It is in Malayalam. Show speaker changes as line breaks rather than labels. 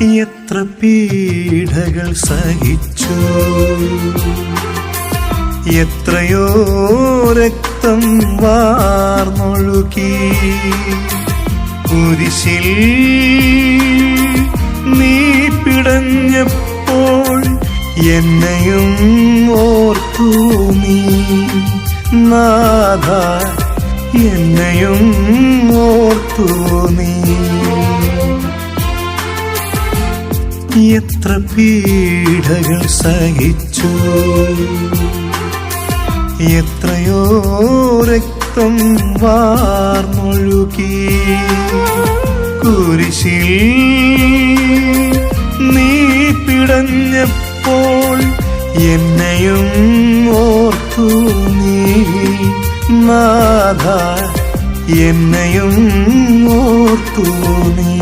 എത്ര പീഡകൾ സഹിച്ചു, എത്രയോ രക്തം വാർന്നൊഴുകി. കുരിശിൽ നീ പിടഞ്ഞപ്പോൾ എന്നെയും ഓർത്തു നീ നാഥ, എന്നെയും ഓർത്തു നീ. എത്ര പീഡകൾ സഹിച്ചു, എത്രയോ രക്തം വാർന്നൊഴുകി. കുരിശിൽ നീ പിടഞ്ഞപ്പോൾ എന്നെയും ഓർത്തു നീ നാഥ, എന്നെയും ഓർത്തു നീ.